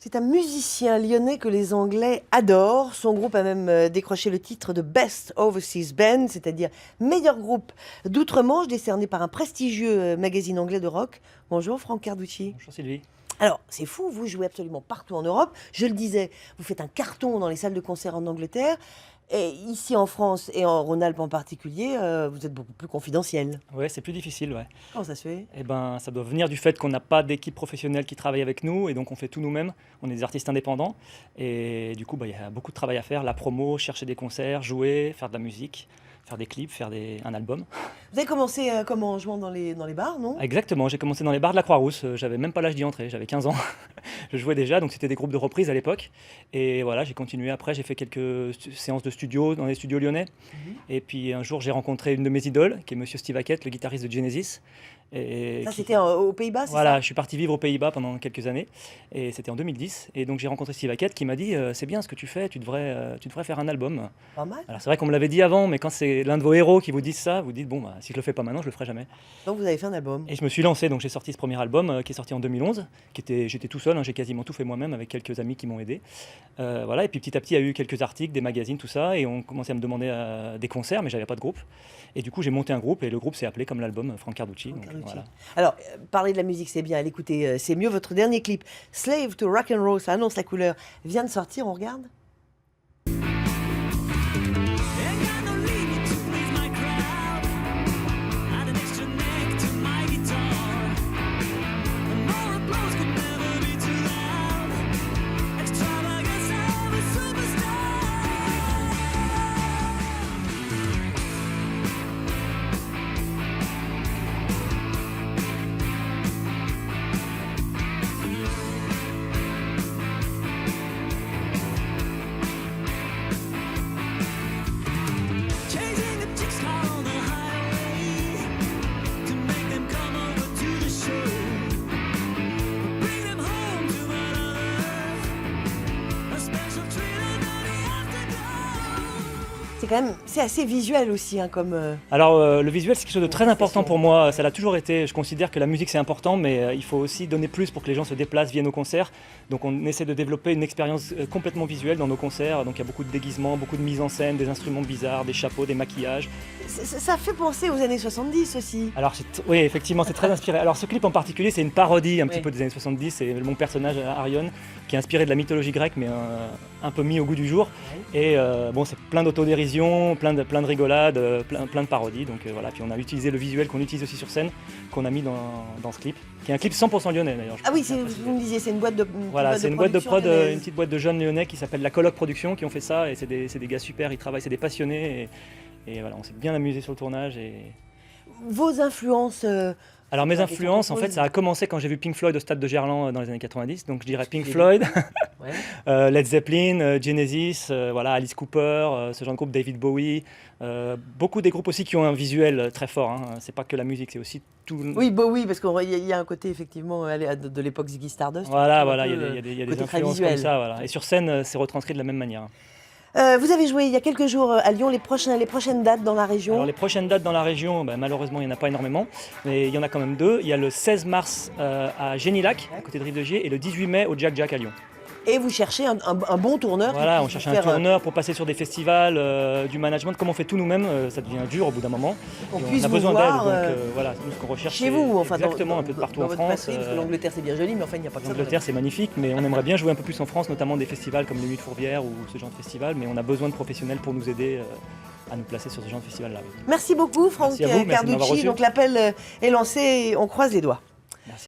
C'est un musicien lyonnais que les Anglais adorent. Son groupe a même décroché le titre de Best Overseas Band, c'est-à-dire meilleur groupe d'outre-Manche, décerné par un prestigieux magazine anglais de rock. Bonjour Franck Carducci. Bonjour Sylvie. Alors, c'est fou, vous jouez absolument partout en Europe. Je le disais, vous faites un carton dans les salles de concert en Angleterre. Et ici en France et en Rhône-Alpes en particulier, vous êtes beaucoup plus confidentiel. Ouais, c'est plus difficile, ouais. Comment ça se fait? Eh ben, ça doit venir du fait qu'on n'a pas d'équipe professionnelle qui travaille avec nous et donc on fait tout nous-mêmes. On est des artistes indépendants et du coup, il y a beaucoup de travail à faire. La promo, chercher des concerts, jouer, faire de la musique, faire des clips, faire un album. Vous avez commencé comment, en jouant dans les bars, non? Exactement, j'ai commencé dans les bars de la Croix-Rousse. J'avais même pas l'âge d'y entrer, j'avais 15 ans. Je jouais déjà, donc c'était des groupes de reprises à l'époque. Et voilà, j'ai continué après, j'ai fait quelques séances de studio dans les studios lyonnais. Et puis un jour, j'ai rencontré une de mes idoles, qui est Monsieur Steve Hackett, le guitariste de Genesis. Ça, c'était aux Pays-Bas, c'est Voilà, ça? je suis parti vivre aux Pays-Bas pendant quelques années. Et c'était en 2010. Et donc j'ai rencontré Steve Hackett qui m'a dit c'est bien ce que tu fais, tu devrais faire un album. Pas mal. Alors c'est vrai qu'on me l'avait dit avant, mais quand c'est l'un de vos héros qui vous dit ça, vous dites bon, bah, si je le fais pas maintenant, je le ferai jamais. Donc vous avez fait un album. Et je me suis lancé, donc j'ai sorti ce premier album qui est sorti en 2011, j'étais tout seul, hein, j'ai quasiment tout fait moi-même avec quelques amis qui m'ont aidé. Voilà, et puis petit à petit, il y a eu quelques articles, des magazines, tout ça, et on commençait à me demander des concerts, mais j'avais pas de groupe. Et du coup, j'ai monté un groupe, et le groupe s'est appelé comme l'album Franck Carducci. Franck Donc, Carducci. voilà. Alors, parler de la musique, c'est bien, l'écouter, c'est mieux. Votre dernier clip, Slave to Rock and Roll, ça annonce la couleur, vient de sortir, on regarde? C'est assez visuel aussi, hein, comme... Alors le visuel c'est quelque chose de très important pour moi, ça l'a toujours été, je considère que la musique c'est important mais il faut aussi donner plus pour que les gens se déplacent, viennent au concert. Donc on essaie de développer une expérience complètement visuelle dans nos concerts, donc il y a beaucoup de déguisements, beaucoup de mise en scène, des instruments bizarres, des chapeaux, des maquillages. Ça fait penser aux années 70 aussi. Alors oui, effectivement, c'est très inspiré. Alors ce clip en particulier, c'est une parodie un petit peu des années 70, c'est mon personnage Arion qui est inspiré de la mythologie grecque mais un peu mis au goût du jour. Et bon, c'est plein d'autodérision, plein de rigolades, plein de parodies. Donc voilà, puis on a utilisé le visuel qu'on utilise aussi sur scène, qu'on a mis dans ce clip, qui est un clip 100% lyonnais d'ailleurs. Ah oui, vous me disiez, c'est une boîte de voilà, c'est une boîte de prod, une petite boîte de jeunes lyonnais qui s'appelle la Coloc Production qui ont fait ça et c'est des gars super, ils travaillent, c'est des passionnés et voilà, on s'est bien amusé sur le tournage. Vos influences alors mes influences, en fait, ça a commencé quand j'ai vu Pink Floyd au Stade de Gerland dans les années 90. Donc je dirais Pink Floyd, Led Zeppelin, Genesis, voilà, Alice Cooper, ce genre de groupe, David Bowie. Beaucoup des groupes aussi qui ont un visuel très fort. Hein. C'est pas que la musique, c'est aussi tout. Oui, Bowie, parce qu'il y a un côté effectivement de l'époque Ziggy Stardust. Voilà, il y a des influences comme ça. Voilà. Et sur scène, c'est retranscrit de la même manière. Vous avez joué il y a quelques jours à Lyon, les prochaines dates dans la région? Alors les prochaines dates dans la région, malheureusement il n'y en a pas énormément, mais il y en a quand même deux. Il y a le 16 mars à Génilac, à côté de Rive-de-Gier, et le 18 mai au Jack Jack à Lyon. Et vous cherchez un bon tourneur? Voilà, on cherche un tourneur pour passer sur des festivals, du management. Comme on fait tout nous-mêmes, ça devient dur au bout d'un moment. On a besoin d'aide, donc voilà, nous ce qu'on recherche chez vous, enfin, exactement un peu de partout en France. Parce que l'Angleterre c'est bien joli, mais enfin il n'y a pas que ça. L'Angleterre c'est magnifique, mais on aimerait bien jouer un peu plus en France, notamment des festivals comme les Nuits de Fourvière ou ce genre de festival, mais on a besoin de professionnels pour nous aider à nous placer sur ce genre de festival-là. Merci beaucoup Franck Carducci, donc l'appel est lancé, on croise les doigts.